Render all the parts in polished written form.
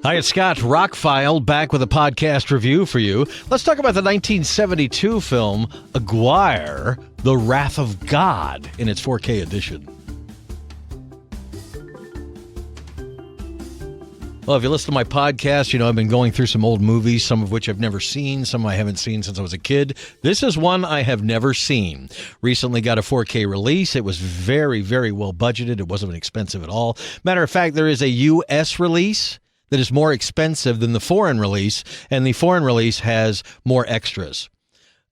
Hi, it's Scott, ROCKFILE, back with a podcast review for you. Let's talk about the 1972 film, Aguirre, The Wrath of God, in its 4K edition. Well, if you listen to my podcast, you know I've been going through some old movies, some of which I've never seen, some I haven't seen since I was a kid. This is one I have never seen. Recently got a 4K release. It was very, very well budgeted. It wasn't expensive at all. Matter of fact, there is a U.S. release that is more expensive than the foreign release, and the foreign release has more extras.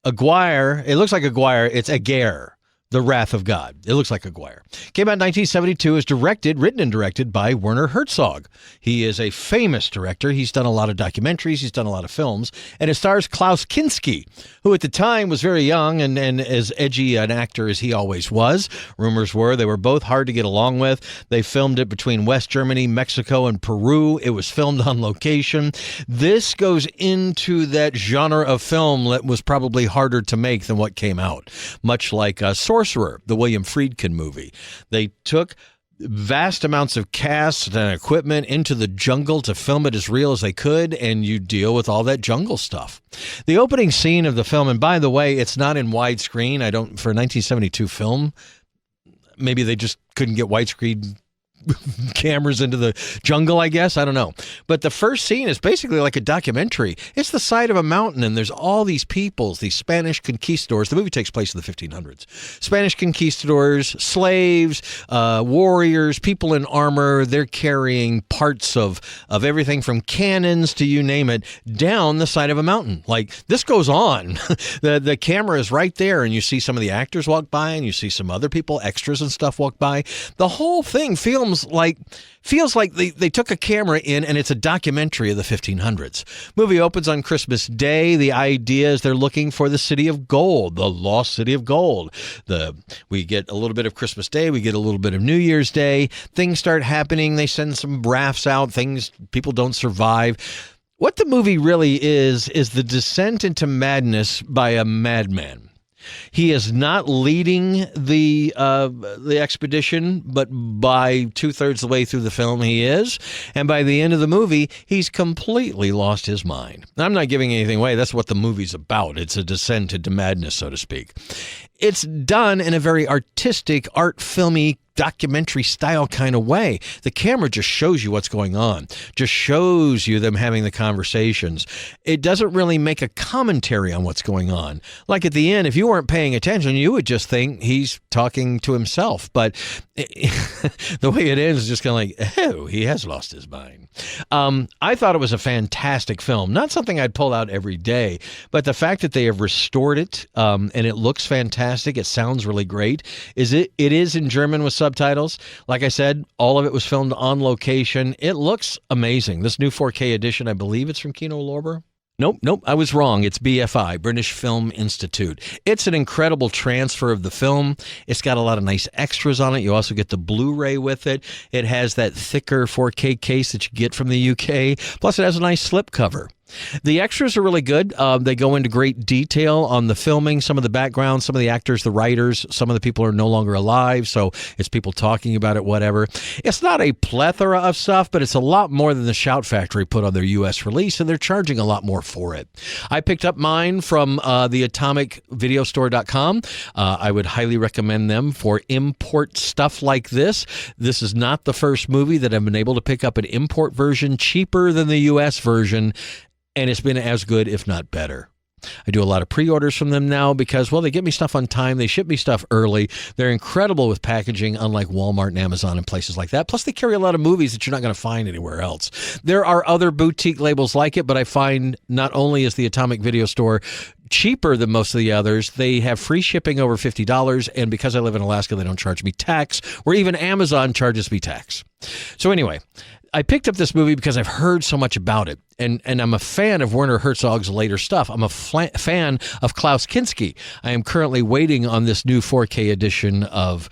Aguirre, it looks like Aguirre, it's Aguirre, The Wrath of God. It looks like Aguirre. Came out in 1972, is written and directed by Werner Herzog. He is a famous director. He's done a lot of documentaries. He's done a lot of films. And it stars Klaus Kinski, who at the time was very young and as edgy an actor as he always was. Rumors were they were both hard to get along with. They filmed it between West Germany, Mexico, and Peru. It was filmed on location. This goes into that genre of film that was probably harder to make than what came out, much like Sorcerer, the William Friedkin movie. They took vast amounts of cast and equipment into the jungle to film it as real as they could, and you deal with all that jungle stuff. The opening scene of the film, and by the way, it's not in widescreen. For a 1972 film, maybe they just couldn't get widescreen cameras into the jungle, I guess. I don't know. But the first scene is basically like a documentary. It's the side of a mountain, and there's all these peoples, these Spanish conquistadors. The movie takes place in the 1500s. Spanish conquistadors, slaves, warriors, people in armor. They're carrying parts of everything from cannons to you name it down the side of a mountain. Like, this goes on. The camera is right there, and you see some of the actors walk by, and you see some other people, extras and stuff, walk by. The whole thing feels like they took a camera in and it's a documentary of the 1500s. Movie opens on Christmas Day. The idea is they're looking for the city of gold, the lost city of gold. We get a little bit of Christmas Day. We get a little bit of New Year's Day. Things start happening. They send some rafts out. People don't survive. What the movie really is the descent into madness by a madman. He is not leading the expedition, but by 2/3 of the way through the film, he is. And by the end of the movie, he's completely lost his mind. I'm not giving anything away. That's what the movie's about. It's a descent into madness, so to speak. It's done in a very artistic, art filmy, documentary style kind of way. The camera just shows you what's going on, just shows you them having the conversations. It doesn't really make a commentary on what's going on. Like at the end, if you weren't paying attention, you would just think he's talking to himself. But the way it ends is just kind of like, oh, he has lost his mind. I thought it was a fantastic film. Not something I'd pull out every day, but the fact that they have restored it and it looks fantastic, it sounds really great. It is in German with subtitles. Like I said, all of it was filmed on location. It looks amazing. This new 4K edition, I believe it's from Kino Lorber. Nope, I was wrong. It's BFI, British Film Institute. It's an incredible transfer of the film. It's got a lot of nice extras on it. You also get the Blu-ray with it. It has that thicker 4K case that you get from the UK. Plus, it has a nice slipcover. The extras are really good. They go into great detail on the filming, some of the background, some of the actors, the writers. Some of the people are no longer alive, so it's people talking about it, whatever. It's not a plethora of stuff, but it's a lot more than the Shout Factory put on their U.S. release, and they're charging a lot more for it. I picked up mine from the atomicvideostore.com. I would highly recommend them for import stuff like this. This is not the first movie that I've been able to pick up an import version cheaper than the U.S. version, and it's been as good, if not better. I do a lot of pre-orders from them now because, well, they get me stuff on time. They ship me stuff early. They're incredible with packaging, unlike Walmart and Amazon and places like that. Plus, they carry a lot of movies that you're not going to find anywhere else. There are other boutique labels like it, but I find not only is the Atomic Video Store cheaper than most of the others, they have free shipping over $50, and because I live in Alaska, they don't charge me tax, or even Amazon charges me tax. So anyway, I picked up this movie because I've heard so much about it, and I'm a fan of Werner Herzog's later stuff. I'm a fan of Klaus Kinski. I am currently waiting on this new 4K edition of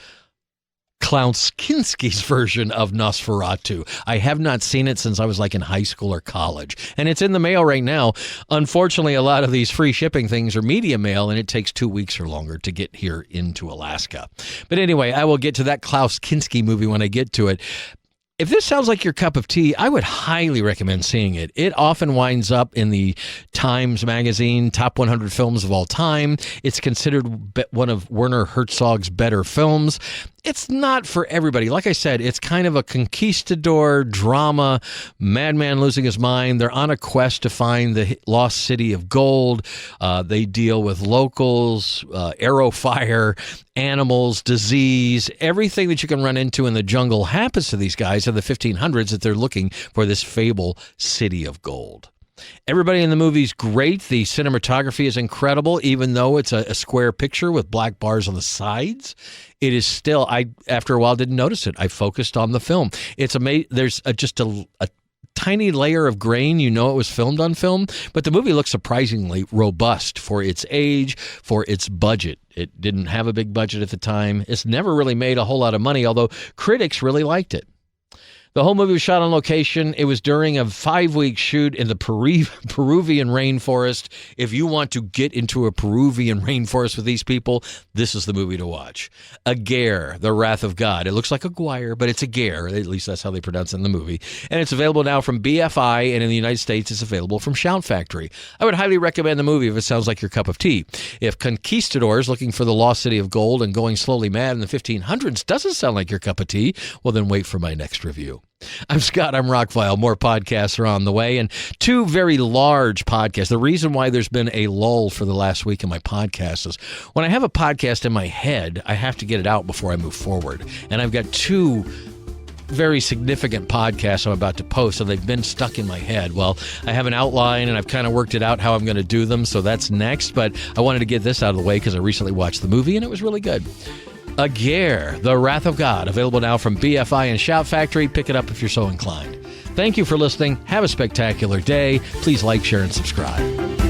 Klaus Kinski's version of Nosferatu. I have not seen it since I was like in high school or college, and it's in the mail right now. Unfortunately, a lot of these free shipping things are media mail, and it takes 2 weeks or longer to get here into Alaska. But anyway, I will get to that Klaus Kinski movie when I get to it. If this sounds like your cup of tea, I would highly recommend seeing it. It often winds up in the Times Magazine top 100 films of all time. It's considered one of Werner Herzog's better films. It's not for everybody. Like I said, it's kind of a conquistador drama, madman losing his mind. They're on a quest to find the lost city of gold. They deal with locals, arrow fire, animals, disease, everything that you can run into in the jungle happens to these guys in the 1500s that they're looking for this fable city of gold. Everybody in the movie's great. The cinematography is incredible, even though it's a square picture with black bars on the sides. It is still, I after a while didn't notice it. I focused on the film. It's amazing. There's just a tiny layer of grain. You know it was filmed on film, but the movie looks surprisingly robust for its age, for its budget. It didn't have a big budget at the time. It's never really made a whole lot of money, although critics really liked it. The whole movie was shot on location. It was during a 5-week shoot in the Peruvian rainforest. If you want to get into a Peruvian rainforest with these people, this is the movie to watch. Aguirre, The Wrath of God. It looks like Aguirre, but it's Aguirre. At least that's how they pronounce it in the movie. And it's available now from BFI, and in the United States, it's available from Shout Factory. I would highly recommend the movie if it sounds like your cup of tea. If conquistadors looking for the lost city of gold and going slowly mad in the 1500s doesn't sound like your cup of tea, well, then wait for my next review. I'm Scott. I'm ROCKFILE. More podcasts are on the way, and 2 very large podcasts. The reason why there's been a lull for the last week in my podcast is when I have a podcast in my head, I have to get it out before I move forward. And I've got 2 very significant podcasts I'm about to post, so they've been stuck in my head. Well, I have an outline, and I've kind of worked it out how I'm going to do them, so that's next. But I wanted to get this out of the way because I recently watched the movie, and it was really good. Aguirre, The Wrath of God, available now from BFI and Shout Factory. Pick it up if you're so inclined. Thank you for listening. Have a spectacular day. Please like, share, and subscribe.